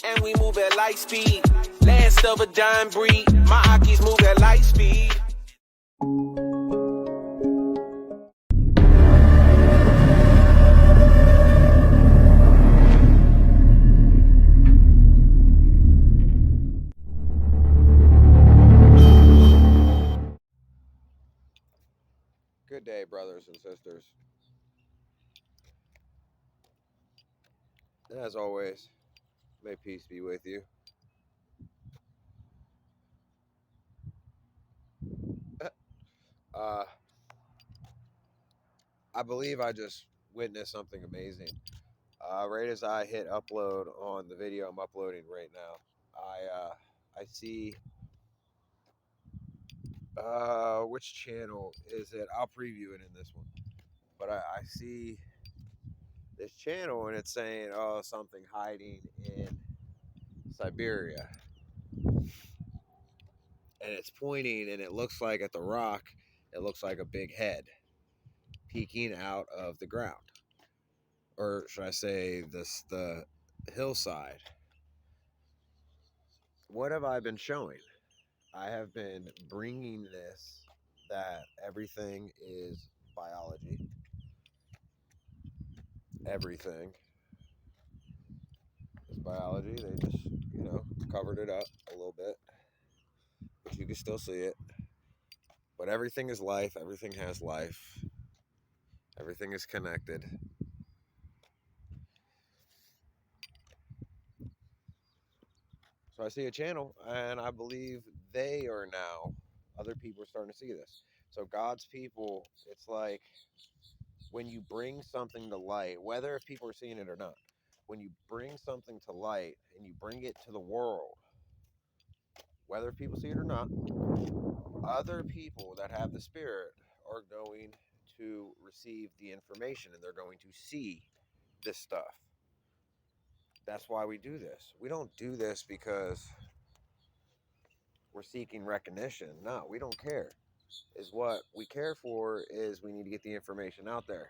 And we move at light speed. Last of a giant breed. My Akis move at light speed. Good day, brothers and sisters. And as always, may peace be with you. uh, I believe I just witnessed something amazing. Right as I hit upload on the video I'm uploading right now, I see which channel is it? I'll preview it in this one. But I see this channel and it's saying, oh, something hiding in Siberia. And it's pointing and it looks like at the rock, it looks like a big head peeking out of the ground. Or should I say the hillside. What have I been showing? I have been bringing this that everything is biology. Everything is biology. They just, covered it up a little bit, but you can still see it. But everything is life. Everything has life. Everything is connected. So I see a channel, and I believe they are now, other people are starting to see this. So God's people, it's like when you bring something to light, whether if people are seeing it or not, when you bring something to light and you bring it to the world, whether people see it or not, other people that have the Spirit are going to receive the information and they're going to see this stuff. That's why we do this. We don't do this because we're seeking recognition. No, we don't care. Is what we care for is we need to get the information out there,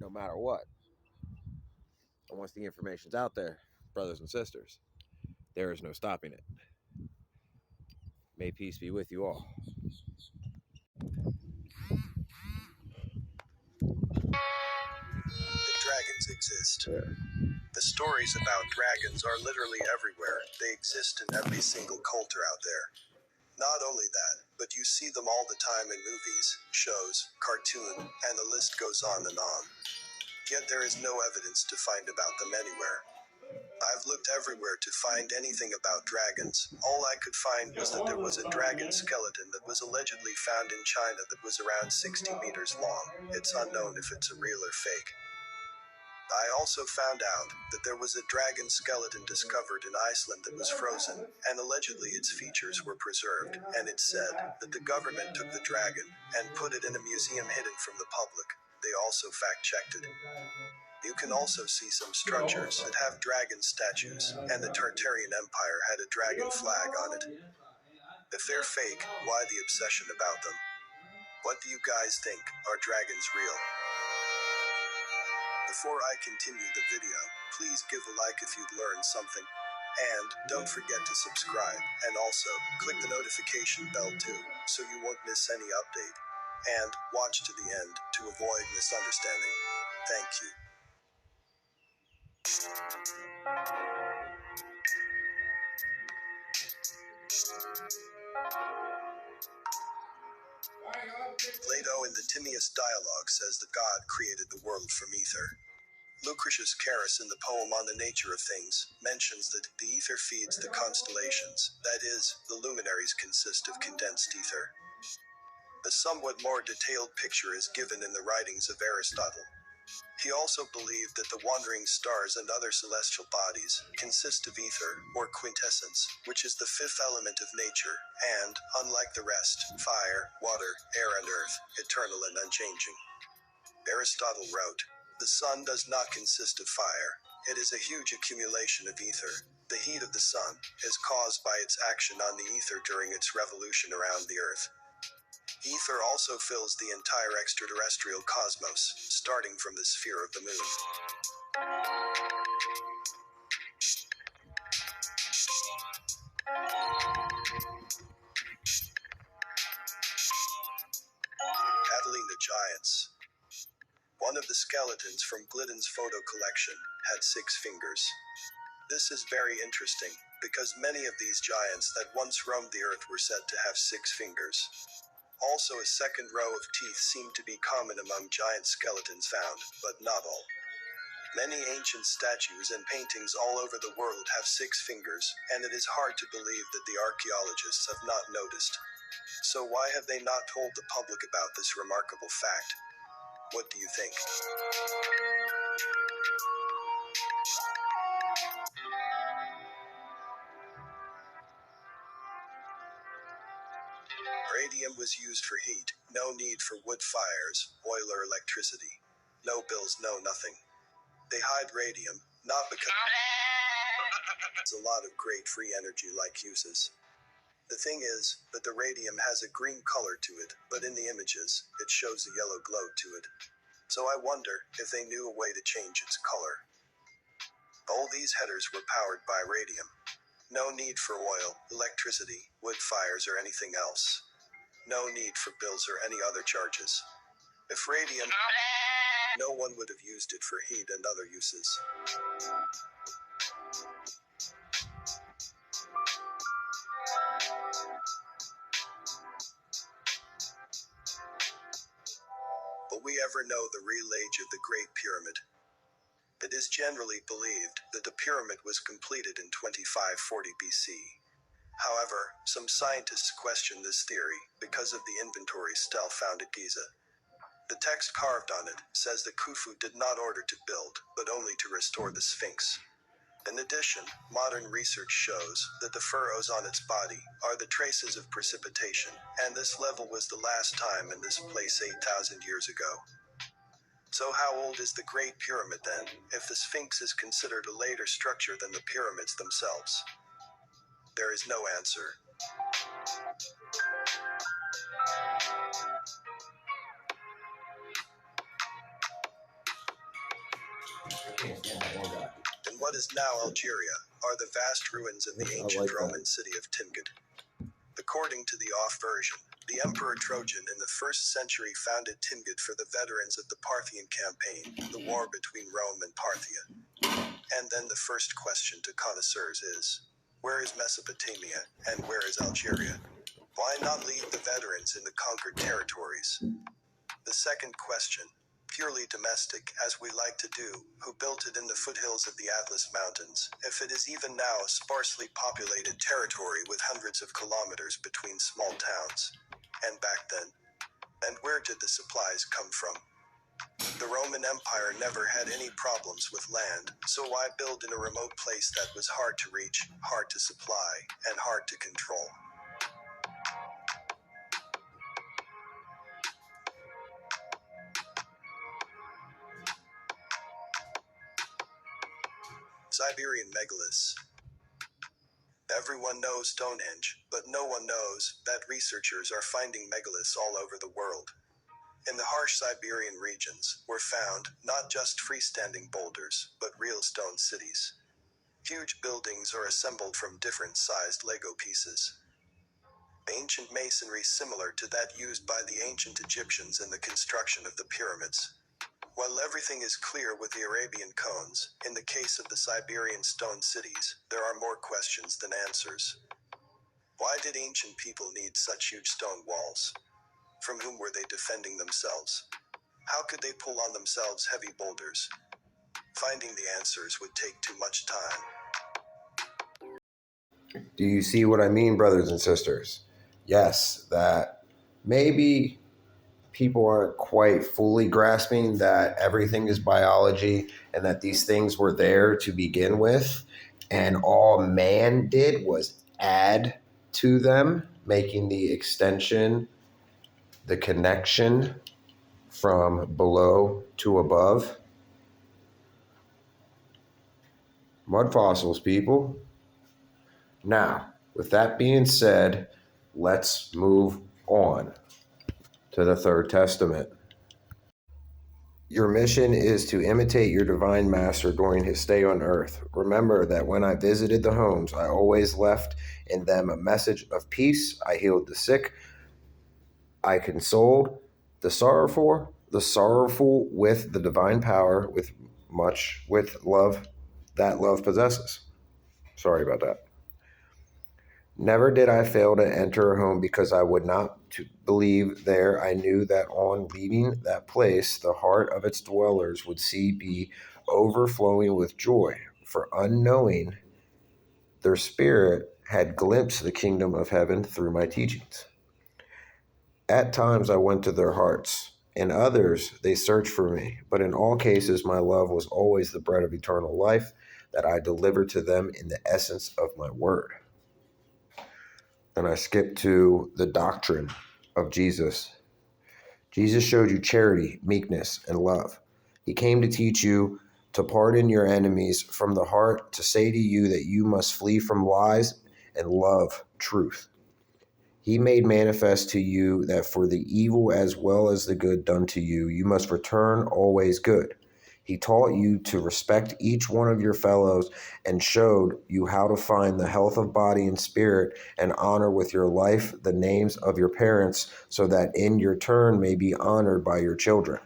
no matter what. And once the information's out there, brothers and sisters, there is no stopping it. May peace be with you all. That dragons exist. The stories about dragons are literally everywhere. They exist in every single culture out there. Not only that, but you see them all the time in movies, shows, cartoon, and the list goes on and on. Yet there is no evidence to find about them anywhere. I've looked everywhere to find anything about dragons. All I could find was that there was a dragon skeleton that was allegedly found in China that was around 60 meters long. It's unknown if it's a real or fake. I also found out that there was a dragon skeleton discovered in Iceland that was frozen, and allegedly its features were preserved, and it's said that the government took the dragon and put it in a museum hidden from the public. They also fact-checked it. You can also see some structures that have dragon statues, and the Tartarian Empire had a dragon flag on it. If they're fake, why the obsession about them? What do you guys think? Are dragons real? Before I continue the video, please give a like if you've learned something. And don't forget to subscribe, and also click the notification bell too, so you won't miss any update. And watch to the end to avoid misunderstanding. Thank you. Plato in the Timaeus Dialogue says that God created the world from ether. Lucretius Carus in the poem On the Nature of Things mentions that the ether feeds the constellations, that is, the luminaries consist of condensed ether. A somewhat more detailed picture is given in the writings of Aristotle. He also believed that the wandering stars and other celestial bodies consist of ether, or quintessence, which is the fifth element of nature, and, unlike the rest, fire, water, air and earth, eternal and unchanging. Aristotle wrote, "The sun does not consist of fire. It is a huge accumulation of ether. The heat of the sun is caused by its action on the ether during its revolution around the earth. Ether also fills the entire extraterrestrial cosmos, starting from the sphere of the moon." One of the skeletons from Glidden's photo collection had 6 fingers. This is very interesting, because many of these giants that once roamed the earth were said to have 6 fingers. Also, a second row of teeth seemed to be common among giant skeletons found, but not all. Many ancient statues and paintings all over the world have 6 fingers, and it is hard to believe that the archaeologists have not noticed. So why have they not told the public about this remarkable fact? What do you think? Radium was used for heat, no need for wood fires, oil or electricity. No bills, no nothing. They hide radium, not because it's a lot of great free energy-like uses. The thing is that the radium has a green color to it, but in the images, it shows a yellow glow to it. So I wonder if they knew a way to change its color. All these headers were powered by radium. No need for oil, electricity, wood fires or anything else. No need for bills or any other charges. If radium, no one would have used it for heat and other uses. Will we ever know the real age of the Great Pyramid? It is generally believed that the pyramid was completed in 2540 BC. However, some scientists question this theory because of the inventory still found at Giza. The text carved on it says that Khufu did not order to build, but only to restore the Sphinx. In addition, modern research shows that the furrows on its body are the traces of precipitation, and this level was the last time in this place 8,000 years ago. So how old is the Great Pyramid then, if the Sphinx is considered a later structure than the pyramids themselves? There is no answer. In what is now Algeria are the vast ruins of the ancient Roman city of Tingit. According to the off version, the Emperor Trojan in the 1st century founded Tingit for the veterans of the Parthian campaign, the war between Rome and Parthia. And then the first question to connoisseurs is, where is Mesopotamia and where is Algeria? Why not leave the veterans in the conquered territories? The second question, purely domestic, as we like to do, who built it in the foothills of the Atlas Mountains, if it is even now a sparsely populated territory with hundreds of kilometers between small towns? And back then? And where did the supplies come from? The Roman Empire never had any problems with land, so why build in a remote place that was hard to reach, hard to supply, and hard to control? Siberian megaliths. Everyone knows Stonehenge, but no one knows that researchers are finding megaliths all over the world. In the harsh Siberian regions were found not just freestanding boulders, but real stone cities. Huge buildings are assembled from different sized Lego pieces. Ancient masonry similar to that used by the ancient Egyptians in the construction of the pyramids. While everything is clear with the Arabian cones, in the case of the Siberian stone cities, there are more questions than answers. Why did ancient people need such huge stone walls? From whom were they defending themselves? How could they pull on themselves heavy boulders? Finding the answers would take too much time. Do you see what I mean, brothers and sisters? Yes, that maybe people aren't quite fully grasping that everything is biology and that these things were there to begin with, and all man did was add to them, making the extension, the connection from below to above. Mud fossils, people. Now, with that being said, let's move on to the Third Testament. Your mission is to imitate your divine master during his stay on earth. Remember that when I visited the homes, I always left in them a message of peace. I healed the sick. I consoled the sorrowful. the sorrowful with the divine power, with love that love possesses. Sorry about that. Never did I fail to enter a home because I would not to believe there. I knew that on leaving that place, the heart of its dwellers would be overflowing with joy, for unknowing their spirit had glimpsed the kingdom of heaven through my teachings. At times I went to their hearts, in others they searched for me, but in all cases my love was always the bread of eternal life that I delivered to them in the essence of my word. Then I skip to the doctrine of Jesus. Jesus showed you charity, meekness, and love. He came to teach you to pardon your enemies from the heart, to say to you that you must flee from lies and love truth. He made manifest to you that for the evil as well as the good done to you, you must return always good. He taught you to respect each one of your fellows and showed you how to find the health of body and spirit and honor with your life the names of your parents, so that in your turn may be honored by your children.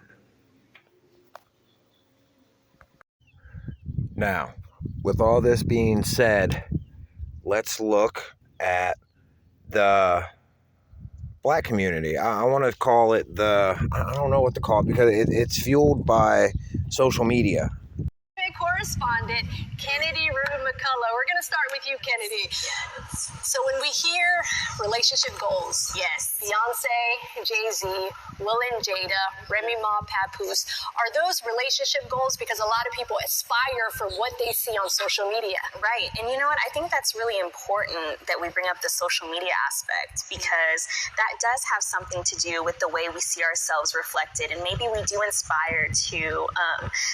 Now, with all this being said, let's look at the Black community. I want to call it I don't know what to call it, because it's fueled by social media. Correspondent Kennedy Rude McCullough. We're going to start with you, Kennedy. So when we hear relationship goals, yes, Beyonce, Jay-Z, Will and Jada, Remy Ma, Papoose, are those relationship goals? Because a lot of people aspire for what they see on social media. Right. And you know what? I think that's really important that we bring up the social media aspect, because that does have something to do with the way we see ourselves reflected. And maybe we do inspire to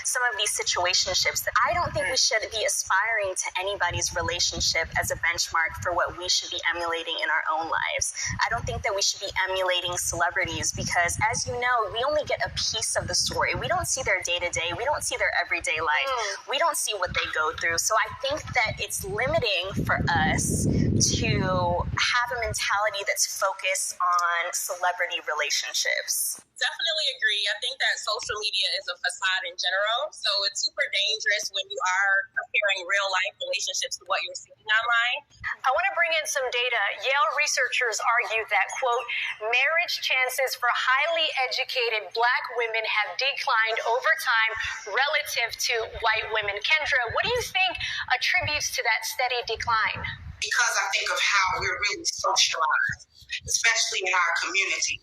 some of these situationships that I don't think we should be aspiring to anybody's relationship as a benchmark for what we should be emulating in our own lives. I don't think that we should be emulating celebrities, because as you know, we only get a piece of the story. We don't see their day-to-day. We don't see their everyday life. We don't see what they go through. So I think that it's limiting for us to have a mentality that's focused on celebrity relationships. Definitely agree. I think that social media is a facade in general. So it's super dangerous when you are comparing real life relationships to what you're seeing online. I want to bring in some data. Yale researchers argue that, quote, marriage chances for highly educated Black women have declined over time relative to white women. Kendra, what do you think attributes to that steady decline? Because I think of how we're really socialized, especially in our community.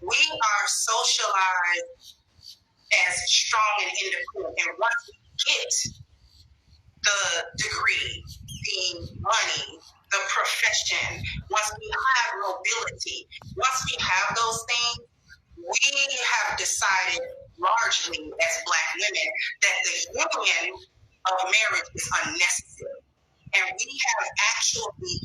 We are socialized as strong and independent. And once we get the degree, the money, the profession, once we have mobility, once we have those things, we have decided largely as Black women that the union of marriage is unnecessary. And we have actually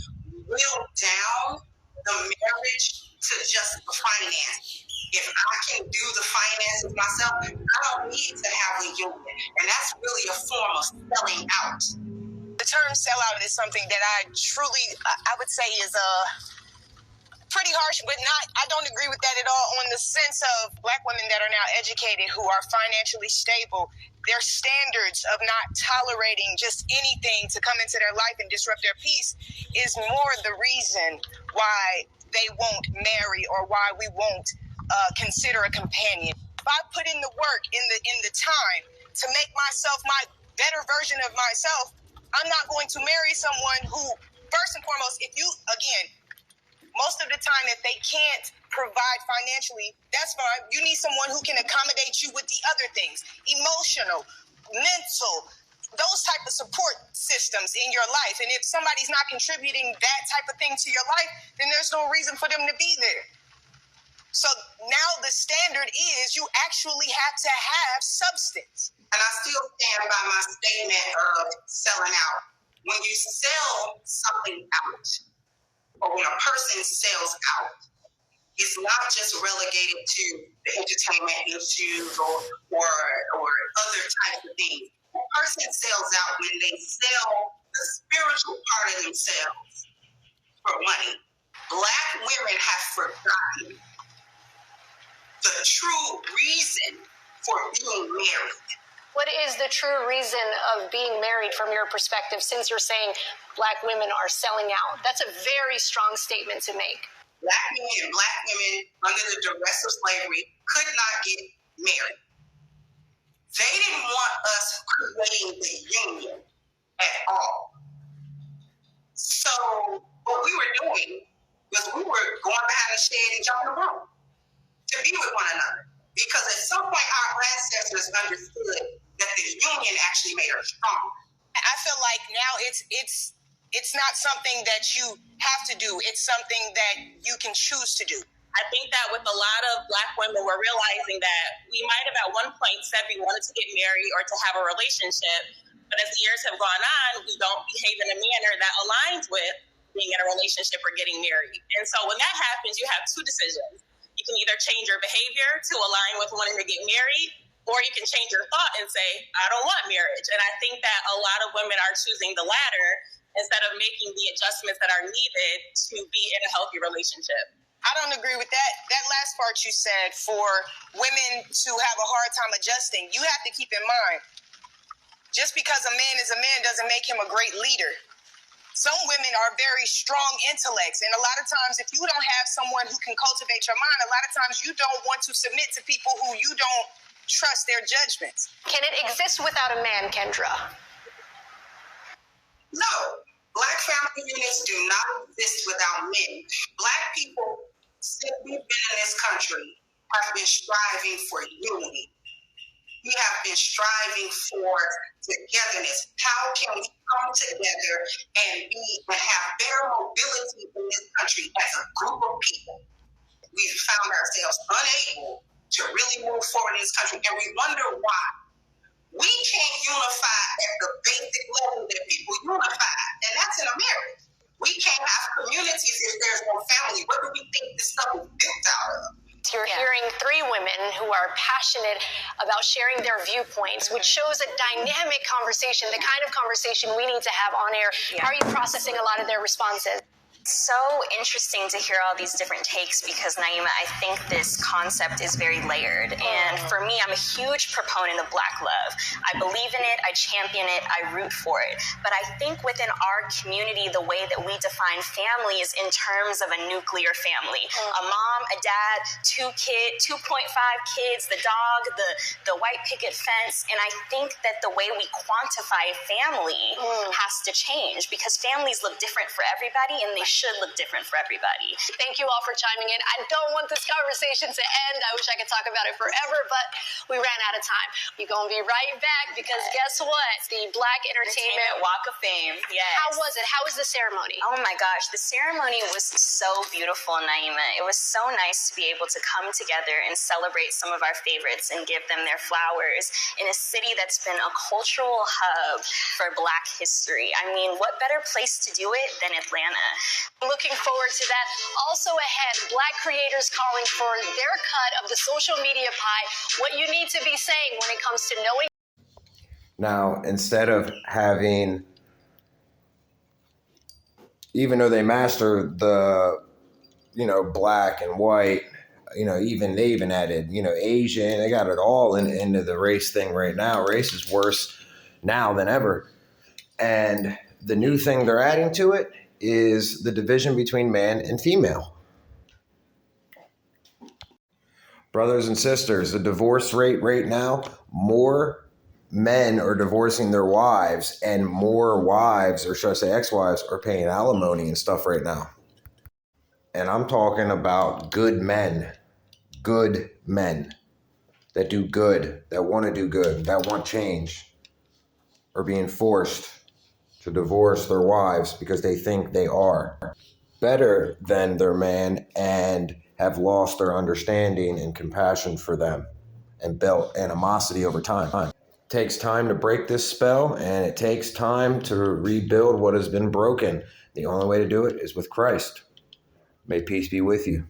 whittled down the marriage to just the finance. If I can do the finances myself, I don't need to have a union. And that's really a form of selling out. The term sellout is something that I would say is pretty harsh, but I don't agree with that at all, on the sense of Black women that are now educated, who are financially stable. Their standards of not tolerating just anything to come into their life and disrupt their peace is more the reason why they won't marry, or why we won't consider a companion. If I put in the work, in the time to make myself my better version of myself, I'm not going to marry someone who, first and foremost, most of the time, if they can't provide financially, that's fine. You need someone who can accommodate you with the other things: emotional, mental, those type of support systems in your life. And if somebody's not contributing that type of thing to your life, then there's no reason for them to be there. So now the standard is you actually have to have substance. And I still stand by my statement of selling out. When you sell something out, or when a person sells out, it's not just relegated to the entertainment issues or other types of things. A person sells out when they sell the spiritual part of themselves for money. Black women have forgotten the true reason for being married. What is the true reason of being married from your perspective, since you're saying Black women are selling out? That's a very strong statement to make. Black men and Black women under the duress of slavery could not get married. They didn't want us creating the union at all. So what we were doing was we were going behind the shed and jumping around to be with one another. Because at some point our ancestors understood that the union actually made us strong. I feel like now it's not something that you have to do. It's something that you can choose to do. I think that with a lot of Black women, we're realizing that we might have at one point said we wanted to get married or to have a relationship, but as the years have gone on, we don't behave in a manner that aligns with being in a relationship or getting married. And so when that happens, you have two decisions. You can either change your behavior to align with wanting to get married, or you can change your thought and say, I don't want marriage. And I think that a lot of women are choosing the latter instead of making the adjustments that are needed to be in a healthy relationship. I don't agree with that. That last part you said, for women to have a hard time adjusting, you have to keep in mind, just because a man is a man doesn't make him a great leader. Some women are very strong intellects, and a lot of times if you don't have someone who can cultivate your mind, a lot of times you don't want to submit to people who you don't trust their judgments. Can it exist without a man, Kendra? No, Black family units do not exist without men. Black people, since we've been in this country, have been striving for unity. We have been striving for togetherness. How can we come together and have better mobility in this country as a group of people? We've found ourselves unable to really move forward in this country, and we wonder why. We can't unify at the basic level that people unify, and that's in a marriage. We can't have communities if there's no family. What do we think this stuff is built out of? You're hearing three women who are passionate about sharing their viewpoints, which shows a dynamic conversation, the kind of conversation we need to have on air. Yeah. How are you processing a lot of their responses? So interesting to hear all these different takes because, Naima, I think this concept is very layered. And for me, I'm a huge proponent of Black love. I believe in it, I champion it, I root for it. But I think within our community, the way that we define family is in terms of a nuclear family. A mom, a dad, 2.5 kids, the dog, the white picket fence. And I think that the way we quantify family has to change because families look different for everybody and they should look different for everybody. Thank you all for chiming in. I don't want this conversation to end. I wish I could talk about it forever, but we ran out of time. We're going to be right back because guess what? The Black Entertainment Walk of Fame. Yes. How was it? How was the ceremony? Oh my gosh, the ceremony was so beautiful, Naima. It was so nice to be able to come together and celebrate some of our favorites and give them their flowers in a city that's been a cultural hub for Black history. I mean, what better place to do it than Atlanta? Looking forward to that. Also ahead, Black creators calling for their cut of the social media pie, what you need to be saying when it comes to knowing. Now, instead of having, even though they master the, black and white, they even added, Asian, they got it all into the race thing right now. Race is worse now than ever. And the new thing they're adding to it is the division between man and female. Brothers and sisters, the divorce rate right now, more men are divorcing their wives and more wives, or should I say ex-wives, are paying alimony and stuff right now. And I'm talking about good men that do good, that want to do good, that want change, are being forced to divorce their wives because they think they are better than their man and have lost their understanding and compassion for them and built animosity over time. It takes time to break this spell, and it takes time to rebuild what has been broken. The only way to do it is with Christ. May peace be with you.